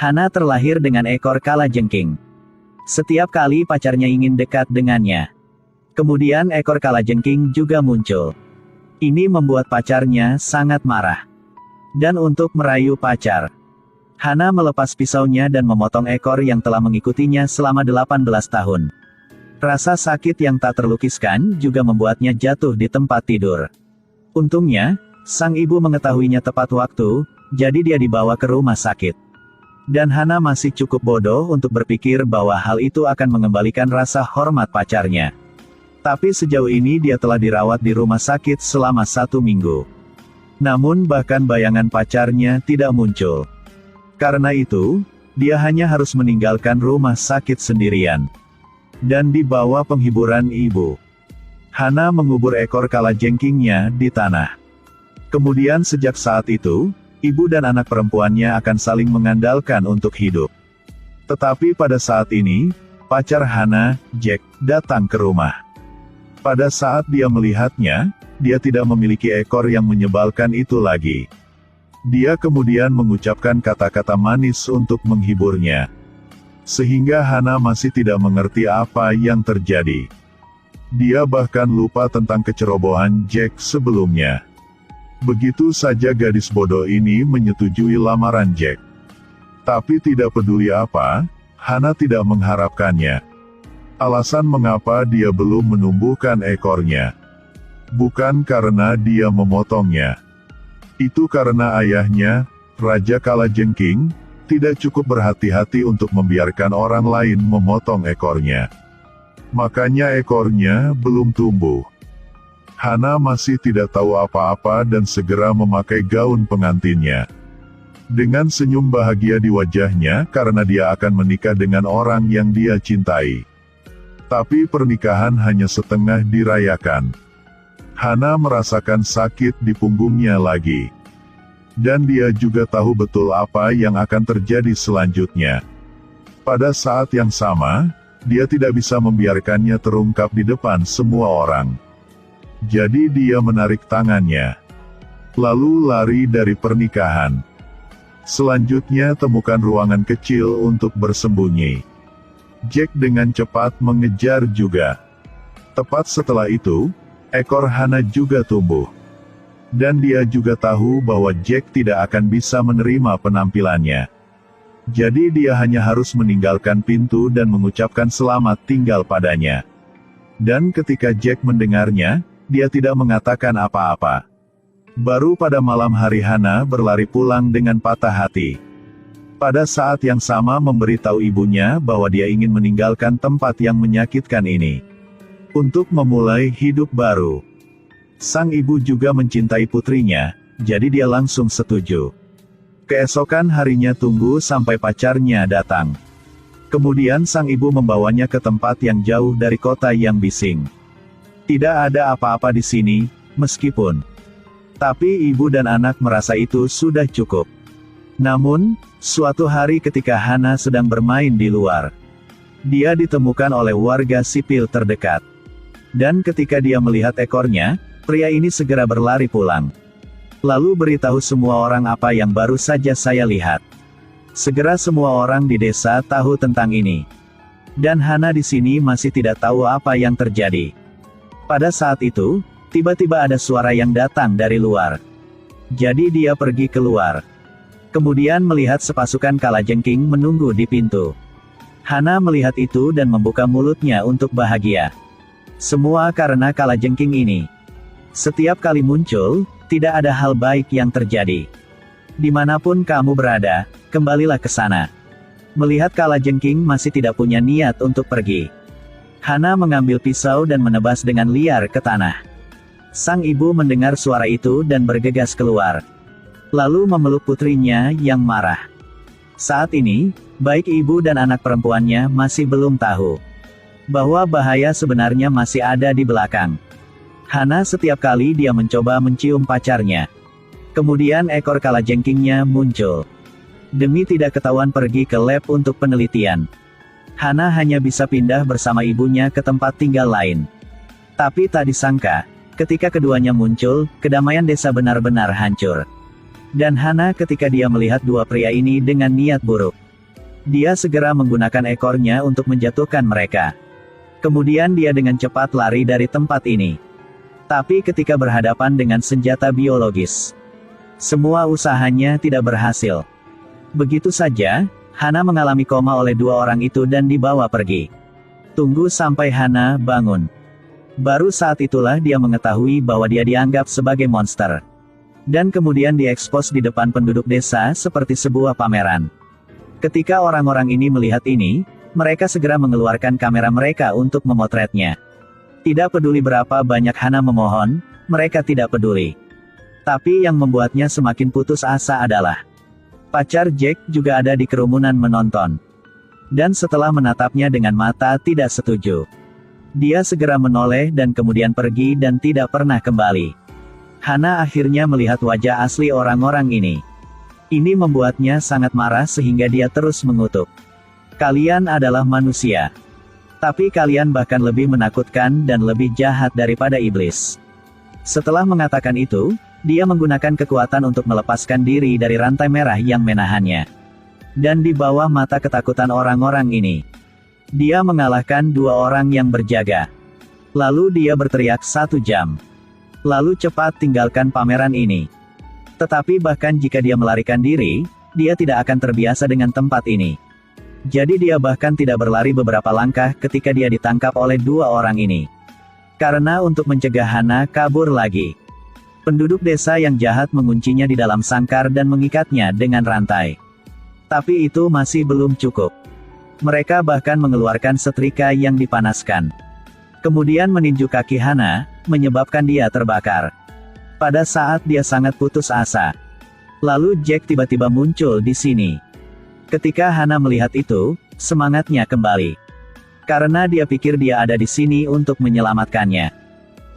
Hana terlahir dengan ekor kalajengking. Setiap kali pacarnya ingin dekat dengannya, kemudian ekor kalajengking juga muncul. Ini membuat pacarnya sangat marah. Dan untuk merayu pacar, Hana melepas pisaunya dan memotong ekor yang telah mengikutinya selama 18 tahun. Rasa sakit yang tak terlukiskan juga membuatnya jatuh di tempat tidur. Untungnya, sang ibu mengetahuinya tepat waktu, jadi dia dibawa ke rumah sakit. Dan Hana masih cukup bodoh untuk berpikir bahwa hal itu akan mengembalikan rasa hormat pacarnya. Tapi sejauh ini dia telah dirawat di rumah sakit selama 1 minggu. Namun bahkan bayangan pacarnya tidak muncul. Karena itu, dia hanya harus meninggalkan rumah sakit sendirian. Dan di bawah penghiburan ibu, Hana mengubur ekor kalajengkingnya di tanah. Kemudian sejak saat itu, ibu dan anak perempuannya akan saling mengandalkan untuk hidup. Tetapi pada saat ini, pacar Hana, Jack, datang ke rumah. Pada saat dia melihatnya, dia tidak memiliki ekor yang menyebalkan itu lagi. Dia kemudian mengucapkan kata-kata manis untuk menghiburnya. Sehingga Hana masih tidak mengerti apa yang terjadi. Dia bahkan lupa tentang kecerobohan Jack sebelumnya. Begitu saja gadis bodoh ini menyetujui lamaran Jack. Tapi tidak peduli apa, Hana tidak mengharapkannya. Alasan mengapa dia belum menumbuhkan ekornya, bukan karena dia memotongnya. Itu karena ayahnya, Raja Kalajengking, tidak cukup berhati-hati untuk membiarkan orang lain memotong ekornya. Makanya ekornya belum tumbuh. Hana masih tidak tahu apa-apa dan segera memakai gaun pengantinnya. Dengan senyum bahagia di wajahnya karena dia akan menikah dengan orang yang dia cintai. Tapi pernikahan hanya setengah dirayakan. Hana merasakan sakit di punggungnya lagi. Dan dia juga tahu betul apa yang akan terjadi selanjutnya. Pada saat yang sama, dia tidak bisa membiarkannya terungkap di depan semua orang. Jadi dia menarik tangannya, lalu lari dari pernikahan. Selanjutnya temukan ruangan kecil untuk bersembunyi. Jack dengan cepat mengejar juga. Tepat setelah itu, ekor Hana juga tumbuh. Dan dia juga tahu bahwa Jack tidak akan bisa menerima penampilannya. Jadi dia hanya harus meninggalkan pintu dan mengucapkan selamat tinggal padanya. Dan ketika Jack mendengarnya, dia tidak mengatakan apa-apa. Baru pada malam hari Hana berlari pulang dengan patah hati. Pada saat yang sama memberitahu ibunya bahwa dia ingin meninggalkan tempat yang menyakitkan ini. Untuk memulai hidup baru. Sang ibu juga mencintai putrinya, jadi dia langsung setuju. Keesokan harinya tunggu sampai pacarnya datang. Kemudian sang ibu membawanya ke tempat yang jauh dari kota yang bising. Tidak ada apa-apa di sini, meskipun. Tapi ibu dan anak merasa itu sudah cukup. Namun, suatu hari ketika Hana sedang bermain di luar, dia ditemukan oleh warga sipil terdekat. Dan ketika dia melihat ekornya, pria ini segera berlari pulang. Lalu beritahu semua orang apa yang baru saja saya lihat. Segera semua orang di desa tahu tentang ini. Dan Hana di sini masih tidak tahu apa yang terjadi. Pada saat itu, tiba-tiba ada suara yang datang dari luar. Jadi dia pergi keluar. Kemudian melihat sepasukan kalajengking menunggu di pintu. Hana melihat itu dan membuka mulutnya untuk bahagia. Semua karena kalajengking ini. Setiap kali muncul, tidak ada hal baik yang terjadi. Dimanapun kamu berada, kembalilah ke sana. Melihat kalajengking masih tidak punya niat untuk pergi, Hana mengambil pisau dan menebas dengan liar ke tanah. Sang ibu mendengar suara itu dan bergegas keluar. Lalu memeluk putrinya yang marah. Saat ini, baik ibu dan anak perempuannya masih belum tahu bahwa bahaya sebenarnya masih ada di belakang. Hana setiap kali dia mencoba mencium pacarnya, kemudian ekor kalajengkingnya muncul. Demi tidak ketahuan pergi ke lab untuk penelitian. Hana hanya bisa pindah bersama ibunya ke tempat tinggal lain. Tapi tak disangka, ketika keduanya muncul, kedamaian desa benar-benar hancur. Dan Hana ketika dia melihat dua pria ini dengan niat buruk. Dia segera menggunakan ekornya untuk menjatuhkan mereka. Kemudian dia dengan cepat lari dari tempat ini. Tapi ketika berhadapan dengan senjata biologis, semua usahanya tidak berhasil. Begitu saja, Hana mengalami koma oleh dua orang itu dan dibawa pergi. Tunggu sampai Hana bangun. Baru saat itulah dia mengetahui bahwa dia dianggap sebagai monster. Dan kemudian diekspos di depan penduduk desa seperti sebuah pameran. Ketika orang-orang ini melihat ini, mereka segera mengeluarkan kamera mereka untuk memotretnya. Tidak peduli berapa banyak Hana memohon, mereka tidak peduli. Tapi yang membuatnya semakin putus asa adalah pacar Jack juga ada di kerumunan menonton. Dan setelah menatapnya dengan mata tidak setuju, dia segera menoleh dan kemudian pergi dan tidak pernah kembali. Hana akhirnya melihat wajah asli orang-orang ini. Ini membuatnya sangat marah sehingga dia terus mengutuk. Kalian adalah manusia. Tapi kalian bahkan lebih menakutkan dan lebih jahat daripada iblis. Setelah mengatakan itu, dia menggunakan kekuatan untuk melepaskan diri dari rantai merah yang menahannya. Dan di bawah mata ketakutan orang-orang ini, dia mengalahkan dua orang yang berjaga. Lalu dia berteriak 1 jam. Lalu cepat tinggalkan pameran ini. Tetapi bahkan jika dia melarikan diri, dia tidak akan terbiasa dengan tempat ini. Jadi dia bahkan tidak berlari beberapa langkah ketika dia ditangkap oleh dua orang ini. Karena untuk mencegah Hana kabur lagi, penduduk desa yang jahat menguncinya di dalam sangkar dan mengikatnya dengan rantai. Tapi itu masih belum cukup. Mereka bahkan mengeluarkan setrika yang dipanaskan. Kemudian meninju kaki Hana, menyebabkan dia terbakar. Pada saat dia sangat putus asa, lalu Jack tiba-tiba muncul di sini. Ketika Hana melihat itu, semangatnya kembali. Karena dia pikir dia ada di sini untuk menyelamatkannya.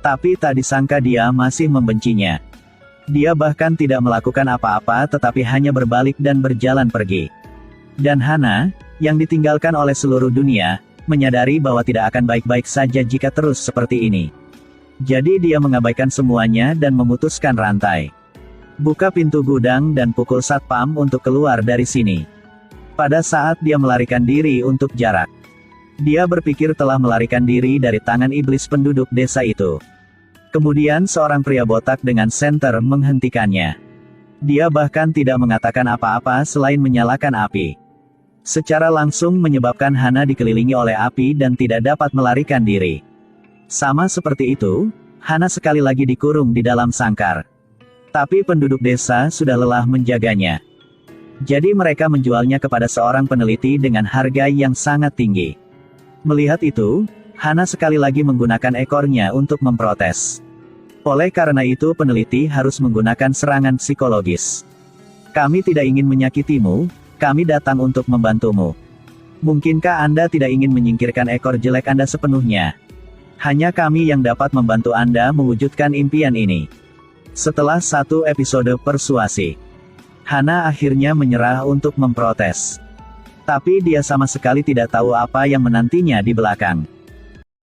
Tapi tak disangka dia masih membencinya. Dia bahkan tidak melakukan apa-apa tetapi hanya berbalik dan berjalan pergi. Dan Hana, yang ditinggalkan oleh seluruh dunia, menyadari bahwa tidak akan baik-baik saja jika terus seperti ini. Jadi dia mengabaikan semuanya dan memutuskan rantai. Buka pintu gudang dan pukul satpam untuk keluar dari sini. Pada saat dia melarikan diri untuk jarak, dia berpikir telah melarikan diri dari tangan iblis penduduk desa itu. Kemudian seorang pria botak dengan senter menghentikannya. Dia bahkan tidak mengatakan apa-apa selain menyalakan api. Secara langsung menyebabkan Hana dikelilingi oleh api dan tidak dapat melarikan diri. Sama seperti itu, Hana sekali lagi dikurung di dalam sangkar. Tapi penduduk desa sudah lelah menjaganya. Jadi mereka menjualnya kepada seorang peneliti dengan harga yang sangat tinggi. Melihat itu, Hana sekali lagi menggunakan ekornya untuk memprotes. Oleh karena itu peneliti harus menggunakan serangan psikologis. Kami tidak ingin menyakitimu, kami datang untuk membantumu. Mungkinkah Anda tidak ingin menyingkirkan ekor jelek Anda sepenuhnya? Hanya kami yang dapat membantu Anda mewujudkan impian ini. Setelah 1 episode persuasi, Hana akhirnya menyerah untuk memprotes. Tapi dia sama sekali tidak tahu apa yang menantinya di belakang.